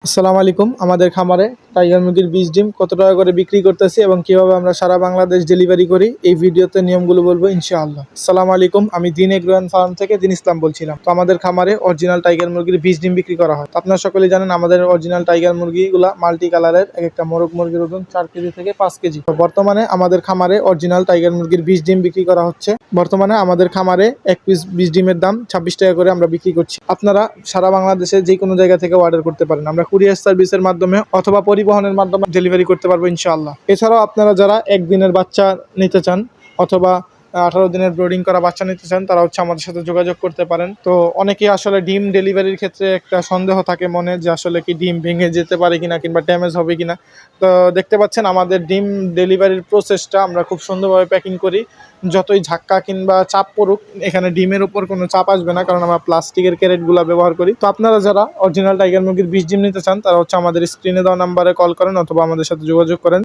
আসসালামু আলাইকুম। আমাদের খামারে টাইগার মুরগির বীজ ডিম কত টাকা করে বিক্রি করতেছি এবং কিভাবে আমরা সারা বাংলাদেশ ডেলিভারি করি এই ভিডিওতে নিয়মগুলো বলবো ইনশাআল্লাহ। আসসালামু আলাইকুম, আমি দিন এগ্রোয়ান ফার্ম থেকে দিন ইসলাম বলছিলাম। তো আমাদের খামারে অরিজিনাল টাইগার মুরগির বীজ ডিম বিক্রি করা হয়। তো আপনারা সকলেই জানেন আমাদের অরিজিনাল টাইগার মুরগিগুলা মাল্টি কালারের, এক একটা মোরগ মুরগির ওজন 4 কেজি থেকে 5 কেজি। তো বর্তমানে আমাদের খামারে অরিজিনাল টাইগার মুরগির বীজ ডিম বিক্রি করা হচ্ছে। বর্তমানে আমাদের খামারে এক পিস বীজ ডিমের দাম 26 টাকা করে আমরা বিক্রি করছি। আপনারা সারা বাংলাদেশে যে কোনো জায়গা থেকে অর্ডার করতে পারেন। আমরা কুরিয়ার সার্ভিসের মাধ্যমে অথবা পরিবহনের মাধ্যমে ডেলিভারি করতে পারবো ইনশাআল্লাহ। এছাড়াও আপনারা যারা একদিনের বাচ্চা নিতে চান অথবা 18 দিনের ব্রোডিং করা বাচ্চা নিতে চান, তারা আমাদের সাথে যোগাযোগ করতে পারেন। তো অনেকেই আসলে ডিম ডেলিভারির ক্ষেত্রে একটা সন্দেহ থাকে মনে, যে আসলে কি ডিম ভেঙে যেতে পারে কিনা কিংবা ড্যামেজ হবে কিনা। তো দেখতে পাচ্ছেন আমাদের ডিম ডেলিভারির প্রসেসটা আমরা খুব সুন্দরভাবে প্যাকিং করি। যতই ঝাক্কা কিংবা চাপ পড়ুক, এখানে ডিমের উপর কোনো চাপ আসবে না, কারণ আমরা প্লাস্টিকের ক্যারেটগুলো ব্যবহার করি। তো আপনারা যারা অরিজিনাল টাইগার মুরগির বীজ ডিম নিতে চান, তারা আমাদের স্ক্রিনে দেওয়া নাম্বারে কল করেন অথবা আমাদের সাথে যোগাযোগ করেন।